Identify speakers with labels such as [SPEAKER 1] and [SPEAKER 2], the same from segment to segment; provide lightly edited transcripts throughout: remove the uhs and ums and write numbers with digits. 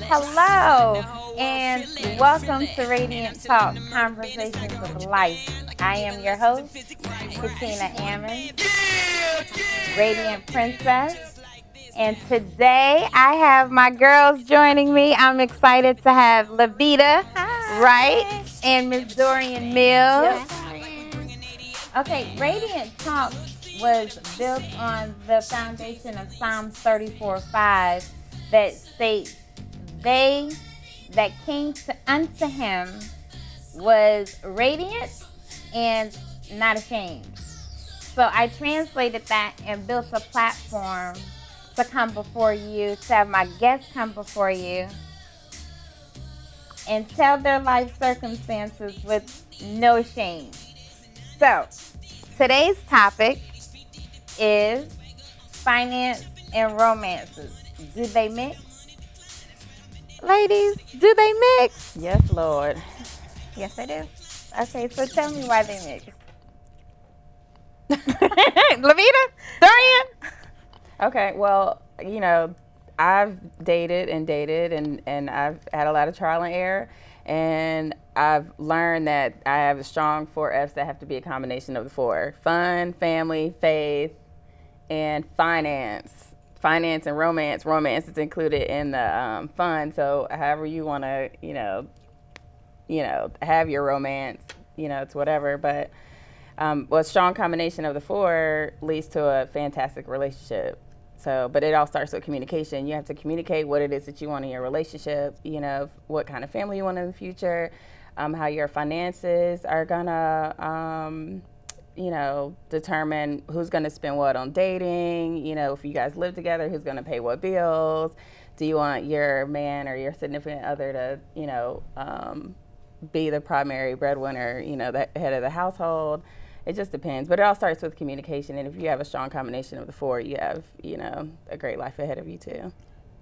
[SPEAKER 1] Hello, and welcome to Radiant Talk, Conversations of Life. I am your host, Katina Ammon, Radiant Princess, and today I have my girls joining me. I'm excited to have Levita, Wright, and Miss Dorian Mills. Okay, Radiant Talk was built on the foundation of Psalms 34:5 that states, "They that came unto him was radiant and not ashamed." So I translated that and built a platform to come before you, to have my guests come before you and tell their life circumstances with no shame. So today's topic is finance and romances. Do they mix? Ladies, do they mix?
[SPEAKER 2] Yes, Lord.
[SPEAKER 3] Yes, they do.
[SPEAKER 1] Okay, so tell me why they mix. Levita? Dorian?
[SPEAKER 2] Okay, well, I've dated and I've had a lot of trial and error, and I've learned that I have a strong 4 F's that have to be a combination of the 4: fun, family, faith, and finance. Finance and romance. Romance is included in the fun, so however you want to, have your romance, it's whatever, but a strong combination of the 4 leads to a fantastic relationship. So, but it all starts with communication. You have to communicate what it is that you want in your relationship, what kind of family you want in the future, how your finances are gonna, determine who's gonna spend what on dating, if you guys live together, who's gonna pay what bills. Do you want your man or your significant other to, be the primary breadwinner, the head of the household? It just depends, but it all starts with communication. And if you have a strong combination of the 4, you have, a great life ahead of you too.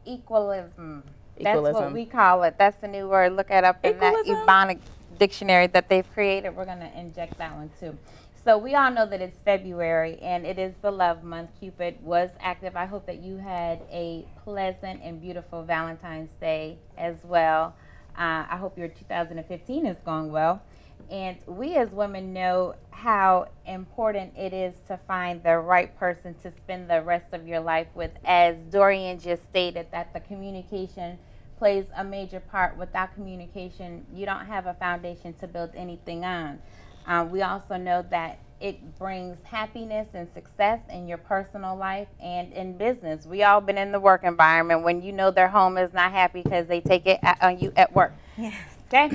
[SPEAKER 1] Equalism. That's what we call it. That's the new word. Look it up in that Ebonic dictionary that they've created. We're going to inject that one too. So we all know that it's February and it is the love month. Cupid was active. I hope that you had a pleasant and beautiful Valentine's Day as well. I hope your 2015 is going well. And we as women know how important it is to find the right person to spend the rest of your life with. As Dorian just stated, that the communication plays a major part. Without communication, you don't have a foundation to build anything on. We also know that it brings happiness and success in your personal life and in business. We all been in the work environment when their home is not happy because they take it on you at work.
[SPEAKER 3] Yes.
[SPEAKER 1] Okay,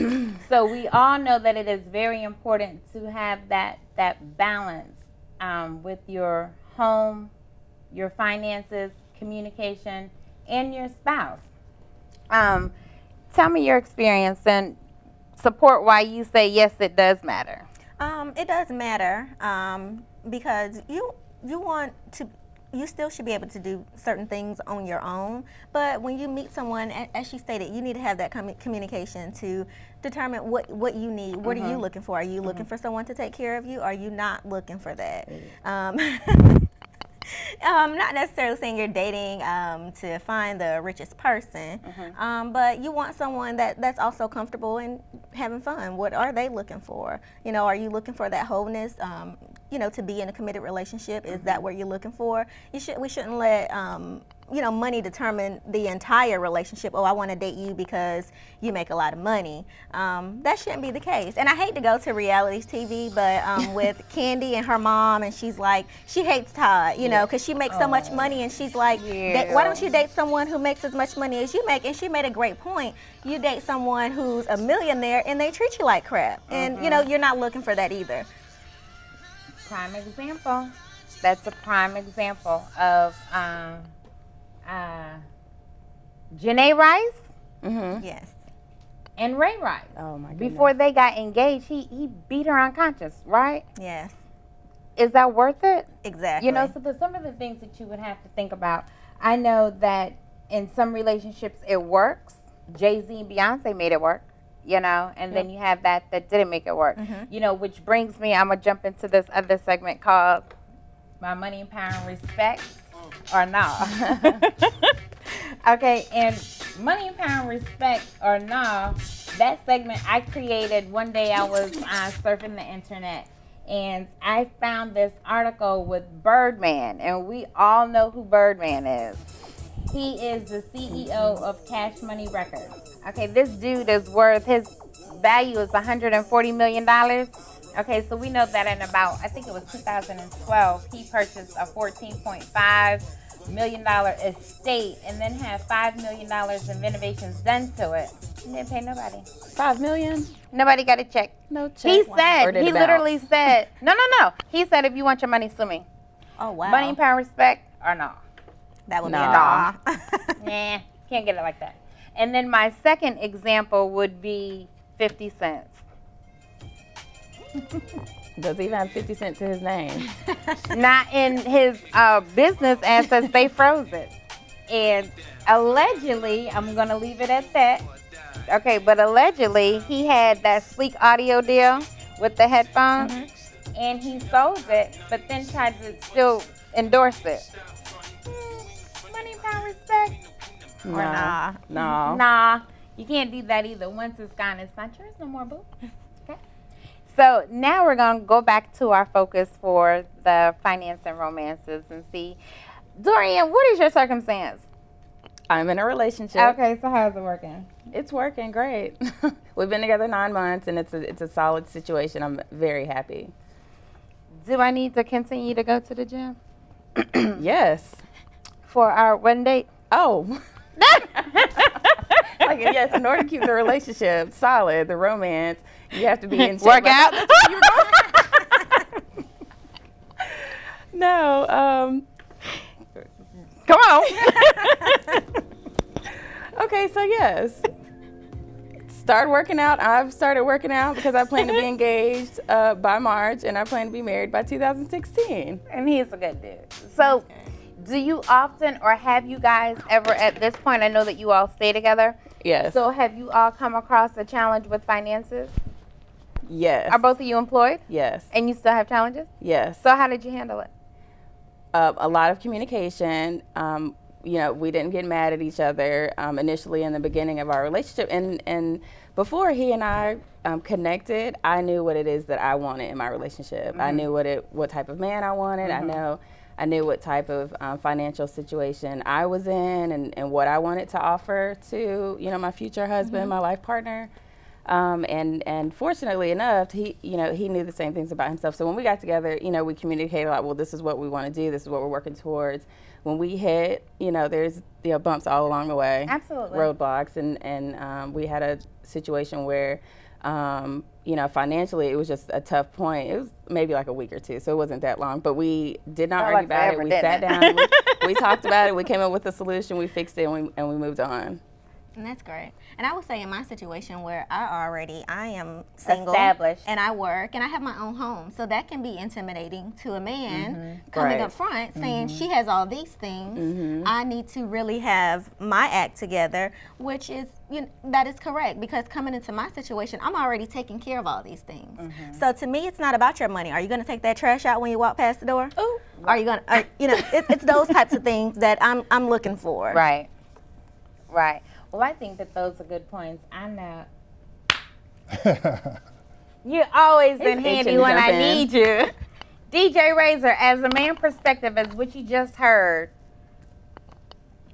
[SPEAKER 1] so we all know that it is very important to have that balance with your home, your finances, communication, and your spouse. Tell me your experience and support why you say yes, it does matter.
[SPEAKER 3] It does matter because you still should be able to do certain things on your own. But when you meet someone, as she stated, you need to have that communication to determine what you need. What are you looking for? Are you looking for someone to take care of you? Are you not looking for that? Not necessarily saying you're dating to find the richest person, but you want someone that's also comfortable and having fun. What are they looking for? Are you looking for that wholeness? To be in a committed relationship, is that what you're looking for? We shouldn't let money determine the entire relationship. Oh, I want to date you because you make a lot of money. That shouldn't be the case. And I hate to go to reality TV, but with Candy and her mom, and she's like, she hates Todd, because she makes so much money, and she's like, why don't you date someone who makes as much money as you make? And she made a great point. You date someone who's a millionaire, and they treat you like crap. And, you're not looking for that either.
[SPEAKER 1] Prime example. That's a prime example of Janae Rice,
[SPEAKER 3] yes,
[SPEAKER 1] and Ray Rice.
[SPEAKER 2] Oh my goodness.
[SPEAKER 1] Before they got engaged, he beat her unconscious, right?
[SPEAKER 3] Yes.
[SPEAKER 1] Is that worth it?
[SPEAKER 3] Exactly.
[SPEAKER 1] So some of the things that you would have to think about. I know that in some relationships it works. Jay-Z and Beyonce made it work. And then you have that didn't make it work. Which brings me, I'm gonna jump into this other segment called My Money, Power, and Respect, or not. Okay, and Money, Power, Respect or Nah, that segment I created one day. I was surfing the internet and I found this article with Birdman, and we all know who Birdman is. He is the CEO of Cash Money Records. Okay, this dude is worth, his value is $140 million. Okay, so we know that in about, I think it was 2012, he purchased a $14.5 million estate and then had $5 million in renovations done to it. He didn't pay nobody.
[SPEAKER 2] $5 million?
[SPEAKER 1] Nobody got a check.
[SPEAKER 2] No check.
[SPEAKER 1] He said, he literally said, no. He said, if you want your money, sue me.
[SPEAKER 3] Oh, wow.
[SPEAKER 1] Money, Power, Respect, or no?
[SPEAKER 3] That would be a nah.
[SPEAKER 1] Nah, can't get it like that. And then my second example would be 50 cents.
[SPEAKER 2] Does he even have 50 cents to his name?
[SPEAKER 1] Not in his business assets, they froze it. And allegedly, I'm going to leave it at that. Okay, but allegedly, he had that sleek audio deal with the headphones, and he sold it, but then tried to still endorse it. Money, Power, Respect?
[SPEAKER 3] Or nah?
[SPEAKER 2] No.
[SPEAKER 1] Nah, you can't do that either. Once it's gone, it's not yours no more, boo. Okay. So now we're going to go back to our focus for the finance and romances and see. Dorian, what is your circumstance?
[SPEAKER 2] I'm in a relationship.
[SPEAKER 1] Okay, so how's it working?
[SPEAKER 2] It's working great. We've been together 9 months, and it's a solid situation. I'm very happy.
[SPEAKER 1] Do I need to continue to go to the gym?
[SPEAKER 2] Yes.
[SPEAKER 1] For our one date?
[SPEAKER 2] Oh. Like, yes, in order to keep the relationship solid, the romance, you have to be in shape.
[SPEAKER 1] Work out?
[SPEAKER 2] No.
[SPEAKER 1] Come on.
[SPEAKER 2] Okay, so yes. Start working out. I've started working out because I plan to be engaged by March, and I plan to be married by 2016.
[SPEAKER 1] And he's a good dude. So, do you often, or have you guys ever at this point, I know that you all stay together.
[SPEAKER 2] Yes.
[SPEAKER 1] So have you all come across a challenge with finances?
[SPEAKER 2] Yes.
[SPEAKER 1] Are both of you employed?
[SPEAKER 2] Yes.
[SPEAKER 1] And you still have challenges?
[SPEAKER 2] Yes.
[SPEAKER 1] So how did you handle it?
[SPEAKER 2] A lot of communication. We didn't get mad at each other initially in the beginning of our relationship. And before he and I connected, I knew what it is that I wanted in my relationship. I knew what type of man I wanted. I knew what type of financial situation I was in and what I wanted to offer to, my future husband, my life partner. And fortunately enough, he knew the same things about himself. So when we got together, we communicated a lot. Well, this is what we want to do. This is what we're working towards. When we hit, there's bumps all along the way.
[SPEAKER 1] Absolutely.
[SPEAKER 2] Roadblocks, and we had a situation where, financially it was just a tough point. It was maybe like a week or two, so it wasn't that long. But we did not argue about it. We sat down, we talked about it. We came up with a solution. We fixed it, and we moved on.
[SPEAKER 3] And that's great. And I would say in my situation where I am single,
[SPEAKER 1] established,
[SPEAKER 3] and I work, and I have my own home, so that can be intimidating to a man coming up front saying she has all these things. I need to really have my act together, which is that is correct, because coming into my situation, I'm already taking care of all these things. So to me, it's not about your money. Are you going to take that trash out when you walk past the door?
[SPEAKER 1] Ooh.
[SPEAKER 3] Are you going to? It's those types of things that I'm looking for.
[SPEAKER 1] Right. Right. Well, I think that those are good points. I know. You're always in handy when I need you. DJ Razor, as a man perspective, as what you just heard,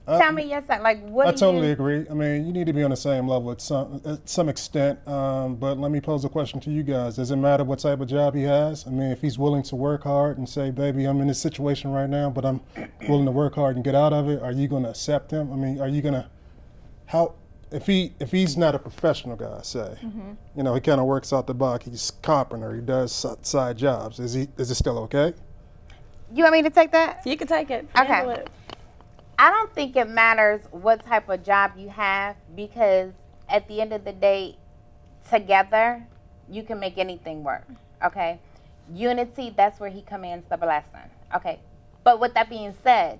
[SPEAKER 1] tell me your side. Like, what?
[SPEAKER 4] I totally agree. I mean, you need to be on the same level at some extent. But let me pose a question to you guys. Does it matter what type of job he has? I mean, if he's willing to work hard and say, baby, I'm in this situation right now, but I'm willing to work hard and get out of it, are you going to accept him? I mean, are you going to, if he's not a professional guy, say, he kind of works out the box, he's carpenter, he does side jobs, is it still okay?
[SPEAKER 1] You want me to take that?
[SPEAKER 2] You can take it.
[SPEAKER 1] Okay. It. I don't think it matters what type of job you have, because at the end of the day, together, you can make anything work, okay? Unity, that's where he commands the blessing, okay? But with that being said,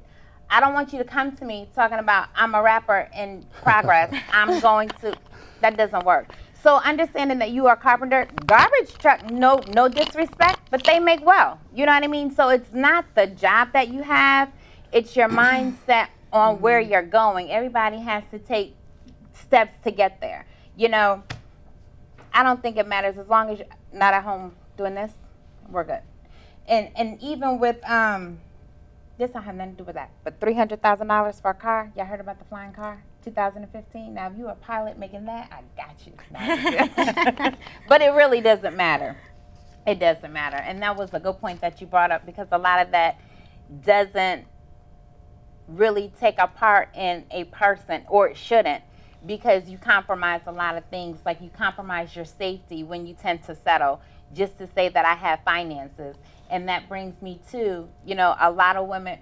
[SPEAKER 1] I don't want you to come to me talking about I'm a rapper in progress. That doesn't work. So understanding that you are a carpenter, garbage truck, no disrespect, but they make well. You know what I mean? So it's not the job that you have, it's your mindset on where you're going. Everybody has to take steps to get there. You know, I don't think it matters as long as you're not at home doing this, we're good. And even with this don't have nothing to do with that, but $300,000 for a car. Y'all heard about the flying car? 2015. Now, if you're a pilot making that, I got you. No, but it really doesn't matter. It doesn't matter. And that was a good point that you brought up, because a lot of that doesn't really take a part in a person, or it shouldn't, because you compromise a lot of things. Like, you compromise your safety when you tend to settle just to say that I have finances. And that brings me to, you know, a lot of women,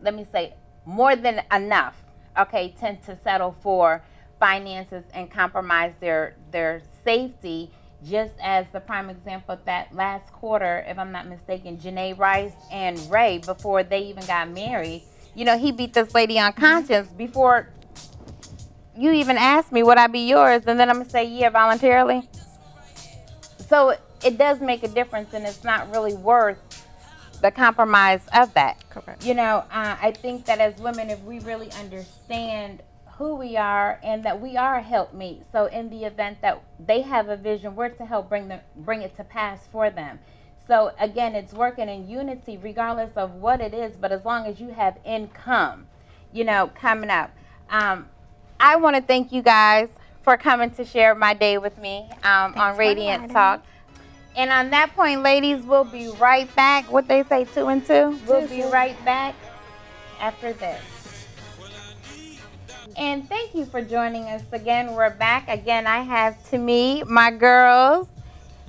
[SPEAKER 1] let me say more than enough, okay, tend to settle for finances and compromise their safety, just as the prime example that last quarter, if I'm not mistaken, Janae Rice and Ray, before they even got married, you know, he beat this lady unconscious before you even asked me, would I be yours? And then I'm going to say, yeah, voluntarily. So it does make a difference, and it's not really worth the compromise of that.
[SPEAKER 3] Correct.
[SPEAKER 1] You know, I think that as women, if we really understand who we are and that we are a helpmate, so in the event that they have a vision, we're to help bring it to pass for them. So again, it's working in unity regardless of what it is, but as long as you have income, you know, coming up. I want to thank you guys for coming to share my day with me on Radiant Talk. And on that point, ladies, we'll be right back. What they say, 2 and 2? We'll be right back after this. And thank you for joining us again. We're back. Again, I have to me my girls,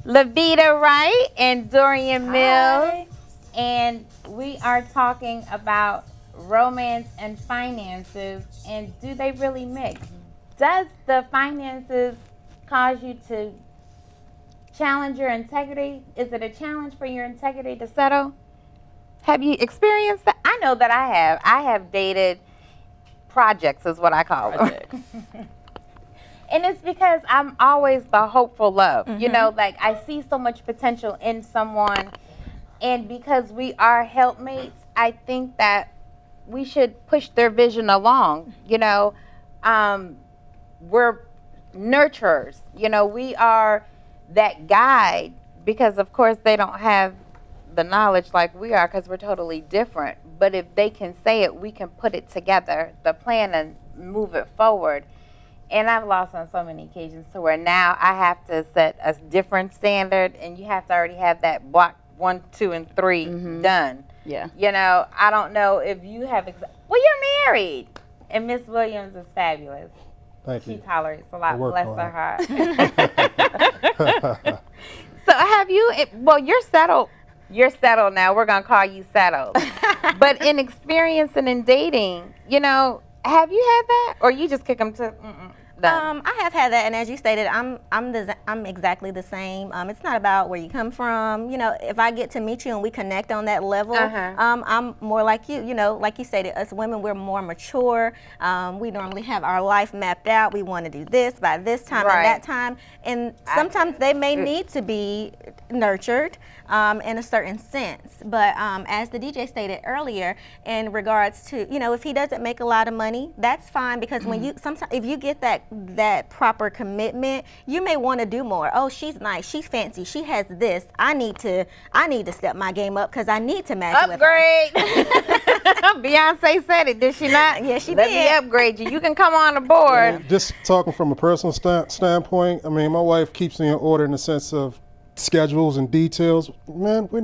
[SPEAKER 1] Lavita Wright and Dorian Mills.
[SPEAKER 3] Hi.
[SPEAKER 1] And we are talking about romance and finances, and do they really mix? Does the finances cause you to challenge your integrity? Is it a challenge for your integrity to settle? Have you experienced that? I know that I have. I have dated projects, is what I call them. And it's because I'm always the hopeful love. You know, like, I see so much potential in someone, and because we are helpmates, I think that we should push their vision along. You know, we're nurturers. You know, we are that guide, because of course they don't have the knowledge like we are, because we're totally different. But if they can say it, we can put it together, the plan, and move it forward. And I've lost on so many occasions to where now I have to set a different standard, and you have to already have that block 1, 2, and 3 done.
[SPEAKER 2] Yeah.
[SPEAKER 1] You know, I don't know if you have, well, you're married, and Miss Williams is fabulous.
[SPEAKER 4] Thank
[SPEAKER 1] She
[SPEAKER 4] you.
[SPEAKER 1] tolerates a lot,
[SPEAKER 4] I work
[SPEAKER 1] bless
[SPEAKER 4] hard.
[SPEAKER 1] her heart. So have you, well, you're settled. You're settled now. We're going to call you settled. But in experience and in dating, you know, have you had that? Or you just kick them to, done?
[SPEAKER 3] I have had that, and as you stated, I'm exactly the same. It's not about where you come from. You know, if I get to meet you and we connect on that level, I'm more like you. You know, like you stated, us women, we're more mature. We normally have our life mapped out. We want to do this by this time and that time, and sometimes they may need to be nurtured in a certain sense. But as the DJ stated earlier, in regards to, you know, if he doesn't make a lot of money, that's fine, because when you sometimes if you get that proper commitment, you may want to do more. Oh, she's nice, she's fancy, she has this. I need to step my game up, because I need to match
[SPEAKER 1] upgrade.
[SPEAKER 3] with her.
[SPEAKER 1] Beyonce said it, did she not?
[SPEAKER 3] Yeah, she
[SPEAKER 1] Let
[SPEAKER 3] did.
[SPEAKER 1] me upgrade you. You can come on the board.
[SPEAKER 4] Just talking from a personal standpoint, I mean, my wife keeps me in order in the sense of schedules and details. Man, we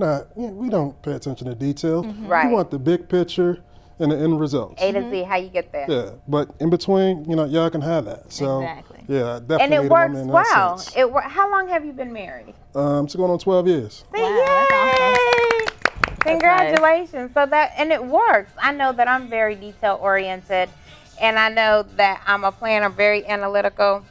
[SPEAKER 4] don't pay attention to details.
[SPEAKER 1] Right.
[SPEAKER 4] We want the big picture and the end results.
[SPEAKER 1] A to Z, how you get there.
[SPEAKER 4] Yeah, but in between, you know, y'all can have that. So,
[SPEAKER 3] Exactly.
[SPEAKER 4] yeah, definitely.
[SPEAKER 1] And it
[SPEAKER 4] the
[SPEAKER 1] works
[SPEAKER 4] woman in that
[SPEAKER 1] well.
[SPEAKER 4] sense.
[SPEAKER 1] How long have you been married?
[SPEAKER 4] It's going on 12 years.
[SPEAKER 1] See,
[SPEAKER 3] Wow,
[SPEAKER 1] yay!
[SPEAKER 3] that's
[SPEAKER 1] Congratulations. So that, and it works. I know that I'm very detail oriented, and I know that I'm a planner, very analytical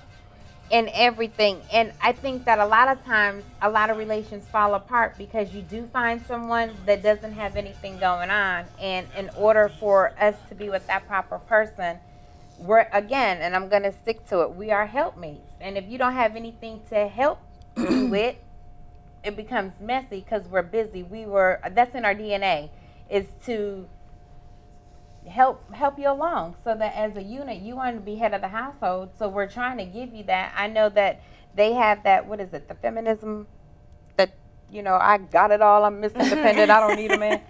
[SPEAKER 1] in everything. And I think that a lot of times, a lot of relations fall apart because you do find someone that doesn't have anything going on. And in order for us to be with that proper person, we're, again, and I'm going to stick to it, we are helpmates. And if you don't have anything to help you with, it becomes messy because we're busy. That's in our DNA, is to help you along, so that as a unit you want to be head of the household. So we're trying to give you that. I know that they have that, what is it, the feminism that, I got it all, I'm Miss Independent, I don't need a man.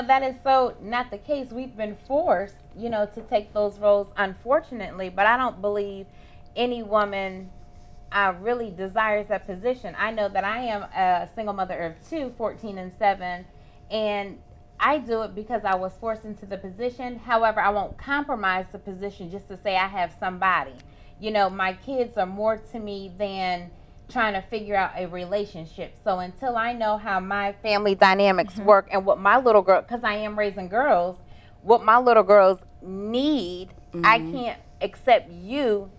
[SPEAKER 1] That is so not the case. We've been forced, to take those roles, unfortunately, but I don't believe any woman really desires that position. I know that I am a single mother of 2, 14 and 7, and I do it because I was forced into the position. However, I won't compromise the position just to say I have somebody. My kids are more to me than trying to figure out a relationship. So until I know how my family dynamics work and what my little girl, because I am raising girls, what my little girls need, I can't accept you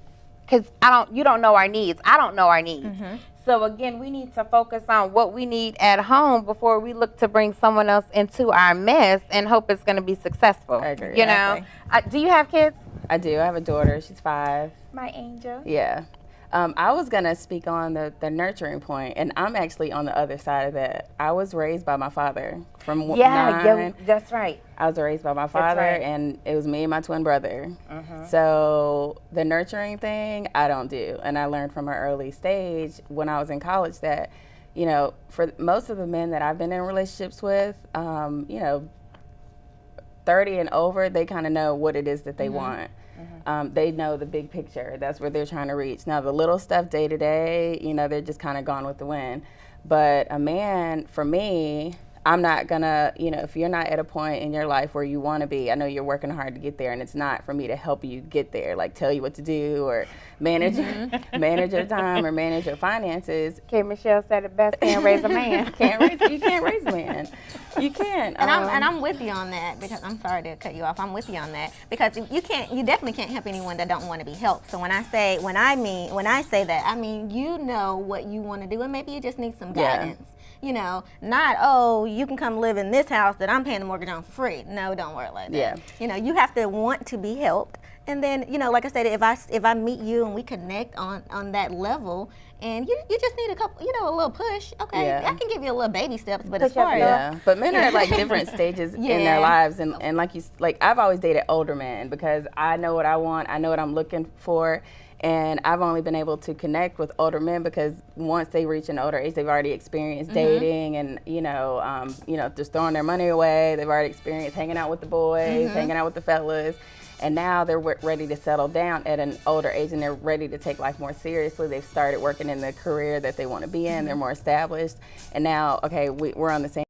[SPEAKER 1] because you don't know our needs. I don't know our needs. So again, we need to focus on what we need at home before we look to bring someone else into our mess and hope it's going to be successful.
[SPEAKER 2] I agree.
[SPEAKER 1] Do you have kids?
[SPEAKER 2] I do. I have a daughter. She's 5.
[SPEAKER 1] My angel.
[SPEAKER 2] Yeah. I was going to speak on the nurturing point, and I'm actually on the other side of that. I was raised by my father from 9.
[SPEAKER 1] Yeah, that's right.
[SPEAKER 2] I was raised by my father, and it was me and my twin brother. So the nurturing thing, I don't do. And I learned from an early stage when I was in college that, for most of the men that I've been in relationships with, 30 and over, they kind of know what it is that they want. They know the big picture. That's where they're trying to reach. Now, the little stuff day to day, they're just kind of gone with the wind. But a man, for me, I'm not gonna, if you're not at a point in your life where you want to be, I know you're working hard to get there, and it's not for me to help you get there, like tell you what to do or manage your time or manage your finances.
[SPEAKER 1] Okay, Michelle said it best, can't raise a man.
[SPEAKER 2] You can't raise a man. You can't.
[SPEAKER 3] And I'm with you on that, because I'm sorry to cut you off. I'm with you on that, because you definitely can't help anyone that don't want to be helped. So when I say that, I mean you know what you want to do, and maybe you just need some guidance. Not, you can come live in this house that I'm paying the mortgage on for free. No, don't work like that.
[SPEAKER 2] Yeah.
[SPEAKER 3] You have to want to be helped. And then, like I said, if I meet you and we connect on that level, and you just need a couple, a little push, okay, I can give you a little baby steps, but as far as...
[SPEAKER 2] But men are at like different stages in their lives, and like I've always dated older men because I know what I want, I know what I'm looking for. And I've only been able to connect with older men because once they reach an older age, they've already experienced dating and, just throwing their money away. They've already experienced hanging out with the boys, hanging out with the fellas. And now they're ready to settle down at an older age, and they're ready to take life more seriously. They've started working in the career that they want to be in. They're more established. And now, okay, we're on the same